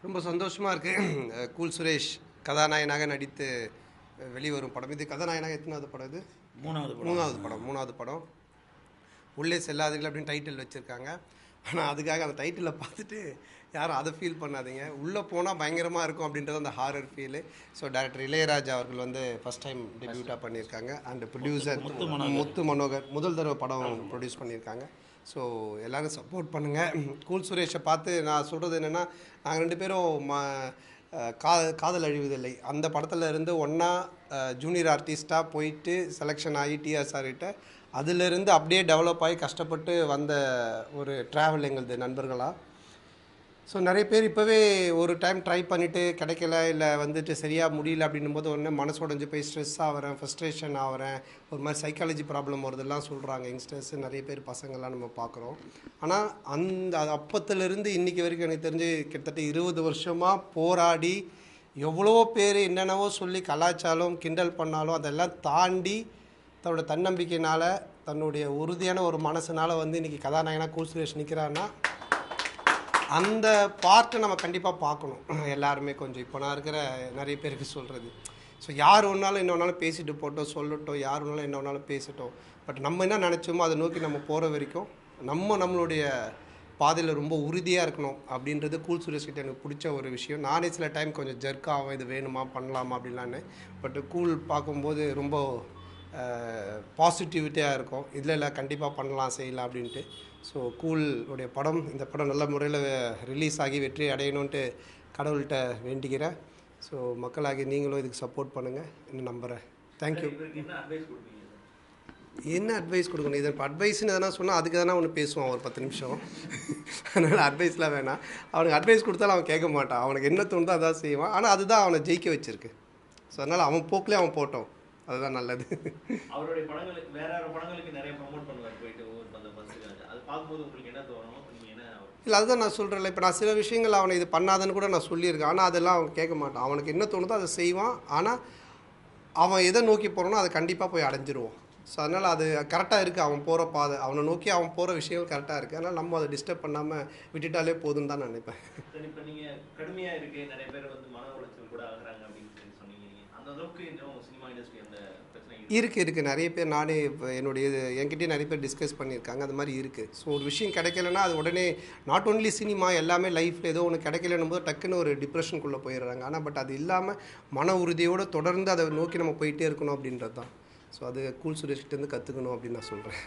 ரொம்ப சந்தோஷமாக இருக்குது. கூல் சுரேஷ் கதாநாயகனாக நடித்து வெளிவரும் படம் இது. கதாநாயகனாக எத்தனாவது படம் இது? மூணாவது படம். உள்ளே செல்லாதீர்கள் அப்படின்னு டைட்டில் வச்சுருக்காங்க. ஆனால் அதுக்காக அந்த டைட்டிலில் பார்த்துட்டு யாரும் அதை ஃபீல் பண்ணாதீங்க. உள்ளே போனால் பயங்கரமாக இருக்கும் அப்படின்றது அந்த horror feel. So director Ilaiyaraaja அவர்கள் வந்து ஃபஸ்ட் டைம் டெபியூட்டாக பண்ணியிருக்காங்க. அண்ட் ப்ரொடியூசர் முத்து மனோகர் முதல் தடவை படம் ப்ரொடியூஸ் பண்ணியிருக்காங்க. ஸோ எல்லோரும் சப்போர்ட் பண்ணுங்கள். கூல் சுரேஷை பார்த்து நான் சொல்கிறது என்னென்னா, நாங்கள் 2 பேரும் காதல் அழிவதில்லை அந்த படத்தில் இருந்து ஒன்றா ஜூனியர் ஆர்டிஸ்ட்டாக போயிட்டு செலெக்ஷன் ஆகி டிஆர்ஆர்கிட்ட அதிலிருந்து அப்படியே டெவலப் ஆகி கஷ்டப்பட்டு வந்த ஒரு ட்ராவல் எங்களது நண்பர்களாக. ஸோ நிறைய பேர் இப்போவே ஒரு டைம் ட்ரை பண்ணிவிட்டு கிடைக்கல, இல்லை வந்துட்டு சரியாக முடியல அப்படின்னும் போது உடனே மனசு உடஞ்சி போய் ஸ்ட்ரெஸ் ஆகிறேன், ஃப்ரஸ்ட்ரேஷன் ஆகிறேன், ஒரு மாதிரி சைக்காலஜி ப்ராப்ளம் வருதெல்லாம் சொல்கிறாங்க யங்ஸ்டர்ஸ். நிறைய பேர் பசங்கள்லாம் நம்ம பார்க்குறோம். ஆனால் அந்த அப்பத்துலேருந்து இன்றைக்கி வரைக்கும் எனக்கு தெரிஞ்சு கிட்டத்தட்ட 20 வருஷமாக போராடி எவ்வளோ பேர் என்னென்னவோ சொல்லி கலாச்சாரம் கிண்டல் பண்ணாலும் அதெல்லாம் தாண்டி தன்னோட தன்னம்பிக்கையினால் தன்னுடைய உறுதியான ஒரு மனசுனால் வந்து இன்றைக்கி கதாநாயகனாக கூல் சுரேஷ் நிற்கிறான்னா அந்த பார்ட்டை நம்ம கண்டிப்பாக பார்க்கணும் எல்லாருமே. கொஞ்சம் இப்போ நான் இருக்கிற நிறைய பேருக்கு சொல்கிறது, ஸோ யார் ஒன்றாலும் என்ன ஒன்றாலும் பேசிட்டு போட்டோம், சொல்லட்டும், யார் ஒன்றாலும் என்ன ஒன்றாலும் பேசட்டும். பட் நம்ம என்ன நினச்சோமோ அதை நோக்கி நம்ம போகிற வரைக்கும் நம்மளுடைய பாதையில் ரொம்ப உறுதியாக இருக்கணும் அப்படின்றது கூல் சுரேஷ் கிட்ட எனக்கு பிடிச்ச ஒரு விஷயம். நானே சில டைம் கொஞ்சம் ஜர்க் ஆகும், இது வேணுமா பண்ணலாமா அப்படின்லான்னு. பட் கூல் பார்க்கும்போது ரொம்ப பாசிட்டிவிட்டியாக இருக்கும். இல்லை கண்டிப்பாக பண்ணலாம் செய்யலாம் அப்படின்ட்டு. ஸோ கூல் உடைய படம், இந்த படம் நல்ல முறையில் ரிலீஸ் ஆகி வெற்றி அடையணுன்ட்டு கடவுள்கிட்ட வேண்டிக்கிறேன். ஸோ மக்களாகி நீங்களும் இதுக்கு சப்போர்ட் பண்ணுங்கள் இன்னும் நம்புகிறேன். தேங்க்யூ. என்ன அட்வைஸ் கொடுக்கணும்? இது இப்போ அட்வைஸ்ன்னு எதனா சொன்னால் அதுக்கு எதனா ஒன்று பேசுவான் ஒரு 10 நிமிஷம். அதனால் அட்வைஸ்லாம் வேணாம். அவனுக்கு அட்வைஸ் கொடுத்தாலும் அவன் கேட்க மாட்டான். அவனுக்கு என்ன தோணுதோ அதான் செய்வான். ஆனால் அதுதான் அவனை ஜெயிக்க வச்சிருக்கு. ஸோ அதனால் அவன் போக்கிலே அவன் போட்டோம், அதுதான் நல்லது. அவருடைய படங்களுக்கு வேற படங்களுக்கு நிறைய ப்ரமோட் பண்ணுவார் போயிட்டு அந்த பஸ்ஸுக்கு. அது பார்க்கும்போது உங்களுக்கு என்ன தோணும்? நீங்கள் என்ன? இல்லை அதுதான் நான் சொல்கிறேன்ல, இப்போ நான் சில விஷயங்கள் அவனை இது பண்ணாதன்னு கூட நான் சொல்லியிருக்கேன். ஆனால் அதெல்லாம் அவன் கேட்க மாட்டான். அவனுக்கு என்ன தோணுதோ அதை செய்வான். ஆனால் அவன் எதை நோக்கி போகிறானோ அதை கண்டிப்பாக போய் அடைஞ்சிருவான். ஸோ அதனால் அது கரெக்டாக இருக்குது. அவன் போகிற பாதை, அவனை நோக்கி அவன் போகிற விஷயங்கள் கரெக்டாக இருக்குது. அதனால் நம்ம அதை டிஸ்டர்ப் பண்ணாமல் விட்டுட்டாலே போதுன்னு தான் நினைப்பேன். இப்போ நீங்கள் கடுமையாக இருக்குது, நிறைய பேர் வந்து மன உளைச்சல் கூட ஆகுறாங்க அப்படின்னு சொன்னீங்க. அந்த அளவுக்கு இன்னும் சினிமா இண்டஸ்ட்ரி அந்த இருக்குது நிறைய பேர். நானே இப்போ என்கிட்டயே நிறைய பேர் டிஸ்கஸ் பண்ணியிருக்காங்க. அது மாதிரி இருக்குது. ஸோ ஒரு விஷயம் கிடைக்கலன்னா அது உடனே நாட் ஓன்லி சினிமா, எல்லாமே லைஃப்பில் ஏதோ ஒன்று கிடைக்கலன்னும் போது டக்குன்னு ஒரு டிப்ரெஷனுக்குள்ளே போயிடுறாங்க. ஆனால் பட் அது இல்லாமல் மன உறுதியோடு தொடர்ந்து அதை நோக்கி நம்ம போயிட்டே இருக்கணும் அப்படின்றது தான். ஸோ அது கூல் சுரேஷ்கிட்டேருந்து கற்றுக்கணும் அப்படின்னு நான் சொல்கிறேன்.